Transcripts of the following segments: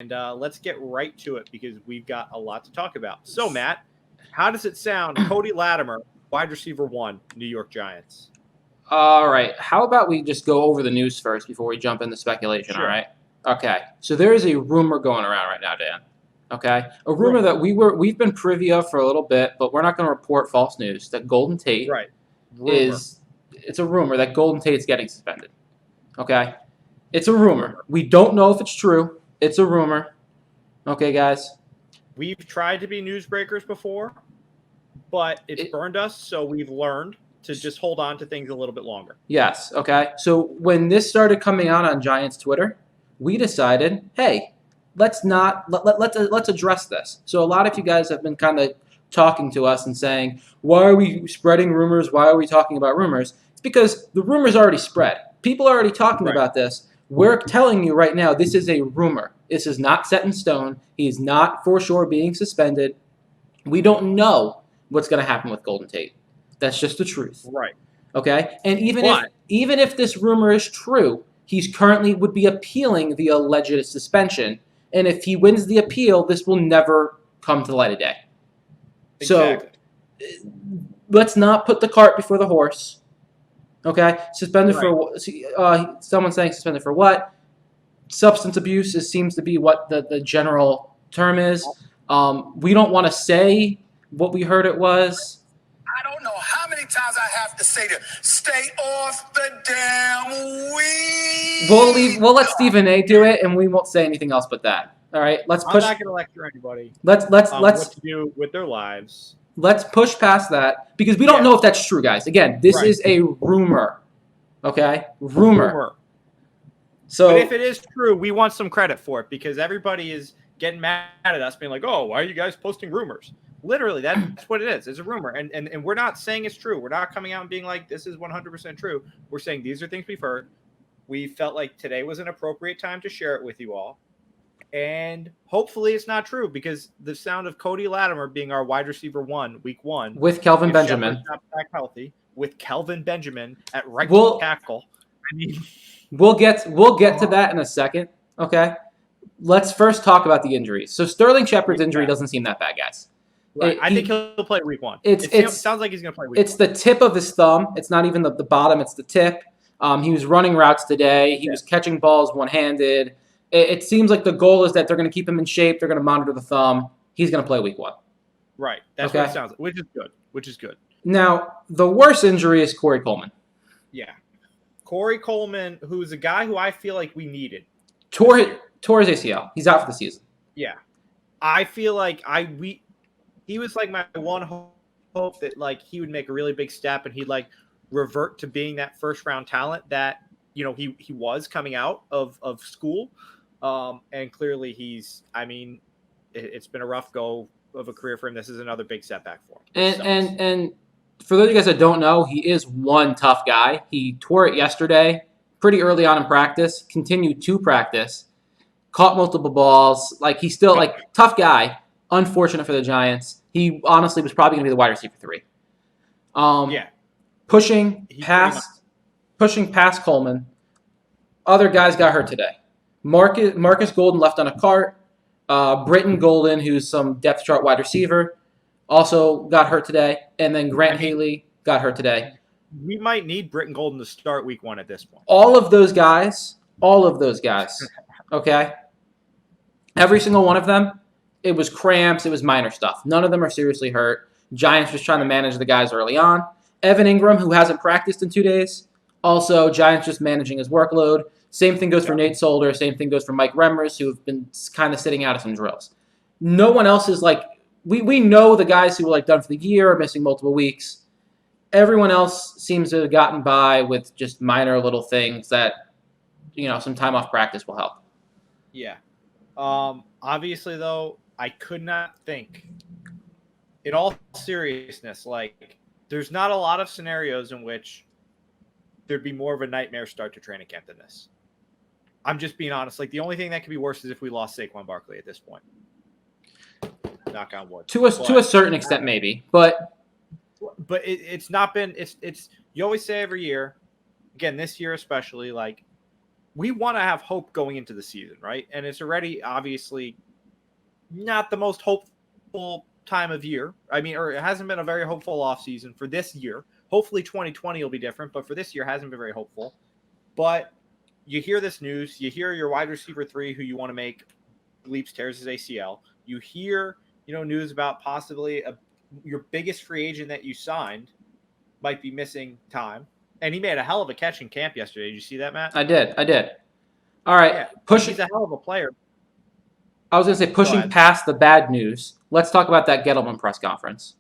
let's get right to it because we've got a lot to talk about. So, Matt, how does it sound? Cody Latimer, wide receiver 1, New York Giants. All right. How about we just go over the news first before we jump into speculation, Sure. all right? Okay. So there is a rumor going around right now, Dan. Okay? A rumor that we've been privy of for a little bit, but we're not going to report false news, that Golden Tate it's a rumor that Golden Tate's getting suspended. Okay? It's a rumor. We don't know if it's true. It's a rumor. Okay, guys? We've tried to be newsbreakers before, but it's burned us, so we've learned to just hold on to things a little bit longer. Yes, okay. So when this started coming out on Giants Twitter, we decided, hey, let's address this. So a lot of you guys have been kind of talking to us and saying, why are we spreading rumors? Why are we talking about rumors? It's because the rumors already spread. People are already talking about this. We're telling you right now, this is a rumor. This is not set in stone. He's not for sure being suspended. We don't know what's going to happen with Golden Tate. That's just the truth. Right. Okay? And even if this rumor is true, he's currently would be appealing the alleged suspension. And if he wins the appeal, this will never come to the light of day. Exactly. So let's not put the cart before the horse. Okay? Suspended for someone saying suspended for what? Substance abuse seems to be what the general term is. We don't want to say what we heard it was. I don't know how many times I have to say to stay off the damn weed. We'll let Stephen A do it, and we won't say anything else but that. All right, let's push. I'm not going to lecture anybody. Let's what to do with their lives. Let's push past that because we don't know if that's true, guys. Again, this is a rumor. Okay, rumor. So, but if it is true, we want some credit for it because everybody is getting mad at us, being like, "Oh, why are you guys posting rumors?" Literally, that's what it is. It's a rumor. And we're not saying it's true. We're not coming out and being like, this is 100% true. We're saying these are things we've heard. We felt like today was an appropriate time to share it with you all. And hopefully it's not true because the sound of Cody Latimer being our wide receiver 1, week 1. With Kelvin Benjamin. Shepard's not back healthy. With Kelvin Benjamin at right tackle. I mean, we'll get to that in a second. Okay. Let's first talk about the injuries. So Sterling Shepard's injury doesn't seem that bad, guys. Right. I think he'll play week 1. It sounds like he's going to play week 1. It's the tip of his thumb. It's not even the bottom. It's the tip. He was running routes today. He was catching balls one-handed. It seems like the goal is that they're going to keep him in shape. They're going to monitor the thumb. He's going to play week 1. Right. That's what it sounds like, which is good. Now, the worst injury is Corey Coleman. Yeah. Corey Coleman, who's a guy who I feel like we needed. Tore his ACL. He's out for the season. Yeah. I feel like he was like my one hope that like he would make a really big step and he'd like revert to being that first round talent that, you know, he was coming out of school. And clearly it's been a rough go of a career for him. This is another big setback for him. And for those of you guys that don't know, he is one tough guy. He tore it yesterday, pretty early on in practice, continued to practice, caught multiple balls. Like he's still like tough guy. Unfortunate for the Giants. He honestly was probably going to be the wide receiver 3. Pushing past Coleman. Other guys got hurt today. Marcus Golden left on a cart. Britton Golden, who's some depth chart wide receiver, also got hurt today. And then Grant Haley got hurt today. We might need Britton Golden to start week 1 at this point. All of those guys, okay? Every single one of them, it was cramps, it was minor stuff. None of them are seriously hurt. Giants just trying to manage the guys early on. Evan Ingram, who hasn't practiced in 2 days, also Giants just managing his workload. Same thing goes for Nate Solder. Same thing goes for Mike Remmers, who have been kind of sitting out of some drills. No one else is like, we know the guys who were like done for the year are missing multiple weeks. Everyone else seems to have gotten by with just minor little things that, you know, some time off practice will help. Yeah. Obviously, though, I could not think, in all seriousness, like, there's not a lot of scenarios in which there'd be more of a nightmare start to training camp than this. I'm just being honest. Like, the only thing that could be worse is if we lost Saquon Barkley at this point. Knock on wood. To a certain extent, maybe. But it's not been – it's you always say every year, again, this year especially, like, we want to have hope going into the season, right? And it's already obviously not the most hopeful time of year. I mean, or it hasn't been a very hopeful offseason for this year. Hopefully 2020 will be different, but for this year hasn't been very hopeful. But you hear this news, you hear your wide receiver 3 who you want to make leaps, tears his ACL. You hear, news about possibly your biggest free agent that you signed might be missing time. And he made a hell of a catch in camp yesterday. Did you see that, Matt? I did. All right. Yeah. He's a hell of a player. I was going to say, pushing past the bad news, let's talk about that Gettleman press conference.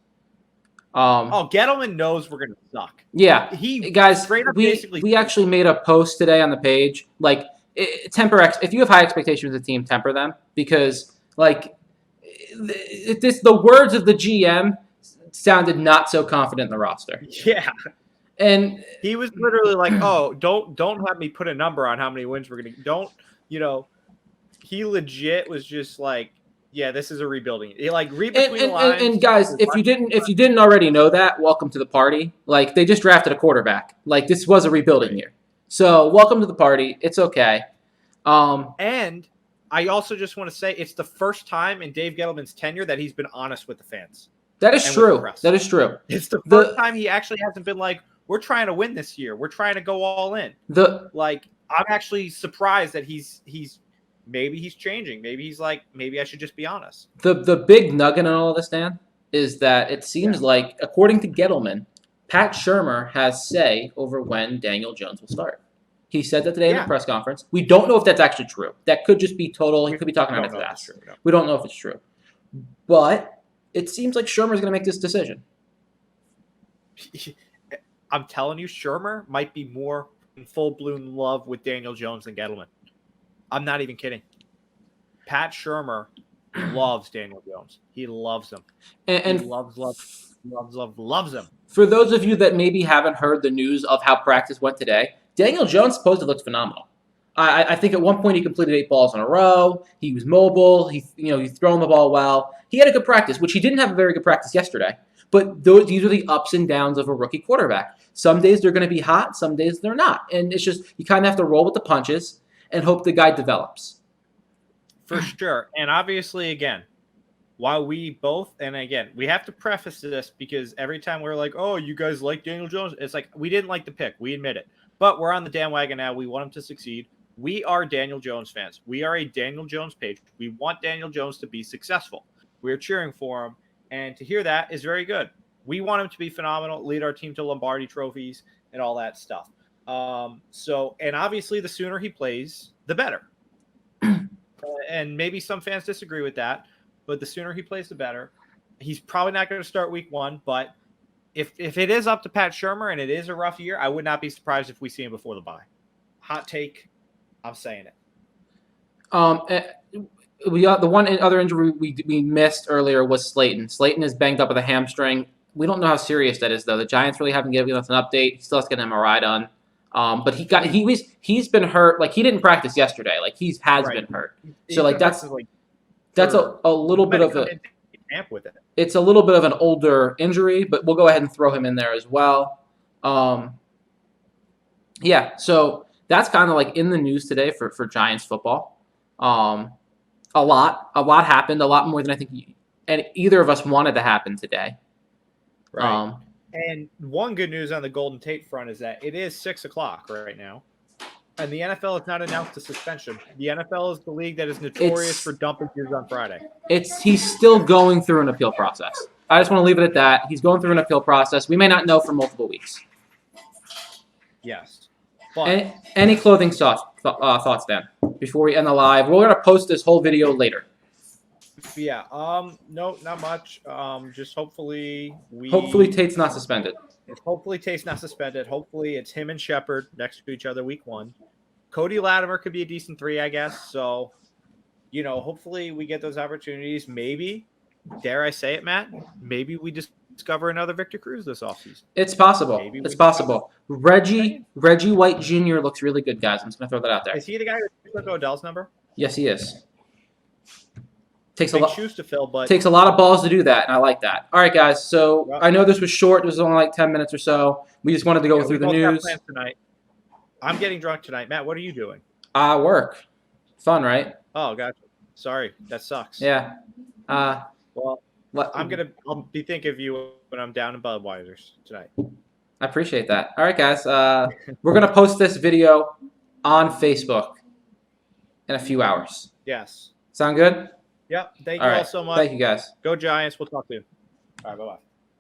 Gettleman knows we're going to suck. Yeah. Guys, basically we actually made a post today on the page. Like, if you have high expectations of the team, temper them. Because, like, the words of the GM sounded not so confident in the roster. Yeah. And he was literally like, "Oh, don't have me put a number on how many wins we're gonna." He legit was just like, "Yeah, this is a rebuilding." Read between the lines. And guys, if you didn't already know that, welcome to the party. Like, they just drafted a quarterback. Like, this was a rebuilding year. So welcome to the party. It's okay. And I also just want to say it's the first time in Dave Gettleman's tenure that he's been honest with the fans. That is true. That is true. It's the first time he actually hasn't been like, we're trying to win this year. We're trying to go all in. I'm actually surprised that he's maybe he's changing. Maybe he's like, maybe I should just be honest. The big nugget in all of this, Dan, is that it seems like, according to Gettleman, Pat Shurmur has say over when Daniel Jones will start. He said that today in the press conference. We don't know if that's actually true. That could just be total. He could be talking out of his ass. No. We don't know if it's true. But it seems like Shurmur's going to make this decision. I'm telling you, Shurmur might be more in full-blown love with Daniel Jones than Gettleman. I'm not even kidding. Pat Shurmur loves Daniel Jones. He loves him. And he loves him. For those of you that maybe haven't heard the news of how practice went today, Daniel Jones supposed to look phenomenal. I think at one point he completed 8 balls in a row. He was mobile. He's throwing the ball well. He had a good practice, which he didn't have a very good practice yesterday. But these are the ups and downs of a rookie quarterback. Some days they're going to be hot. Some days they're not. And it's just, you kind of have to roll with the punches and hope the guy develops. For sure. And obviously, again, while we both, and again, we have to preface this because every time we're like, oh, you guys like Daniel Jones? It's like, we didn't like the pick. We admit it. But we're on the bandwagon now. We want him to succeed. We are Daniel Jones fans. We are a Daniel Jones page. We want Daniel Jones to be successful. We're cheering for him. And to hear that is very good. We want him to be phenomenal, lead our team to Lombardi trophies and all that stuff. And obviously the sooner he plays, the better. And maybe some fans disagree with that, but the sooner he plays, the better. He's probably not going to start week 1, but if it is up to Pat Shurmur and it is a rough year, I would not be surprised if we see him before the bye. Hot take. I'm saying it. We got the one other injury we missed earlier was Slayton. Slayton is banged up with a hamstring. We don't know how serious that is, though. The Giants really haven't given us an update. He still has to get an MRI done. But he's been hurt. Like, he didn't practice yesterday. Like, he has been hurt. So like that's a little bit of a camp with it. It's a little bit of an older injury, but we'll go ahead and throw him in there as well. Yeah. So that's kind of like in the news today for Giants football. A lot happened, a lot more than I think either of us wanted to happen today. Right. And one good news on the Golden Tate front is that it is 6:00 right now, and the NFL has not announced a suspension. The NFL is the league that is notorious for dumping dudes on Friday. He's still going through an appeal process. I just want to leave it at that. He's going through an appeal process. We may not know for multiple weeks. Yes. But any clothing thoughts, Dan, before we end the live? We're going to post this whole video later. Yeah. No, not much. Just hopefully Tate's not suspended. Hopefully Tate's not suspended. Hopefully it's him and Shepard next to each other week 1. Cody Latimer could be a decent 3, I guess. So, hopefully we get those opportunities. Maybe, dare I say it, Matt? Maybe we just discover another Victor Cruz this offseason. It's possible. It's possible. Reggie White Jr. looks really good, guys. I'm just going to throw that out there. Is he the guy who took Odell's number? Yes, he is. Takes a lot shoes to fill, but takes a lot of balls to do that, and I like that. All right, guys. So I know this was short. This was only like 10 minutes or so. We just wanted to go through the news. Tonight. I'm getting drunk tonight. Matt, what are you doing? Work. Fun, right? Oh, gotcha. Sorry, that sucks. Yeah. Well, What? I'll be thinking of you when I'm down in Budweiser's tonight. I appreciate that. All right, guys. We're gonna post this video on Facebook in a few hours. Yes. Sound good? Yep. Thank All you all right. so much. Thank you, guys. Go Giants. We'll talk to you. All right. Bye-bye.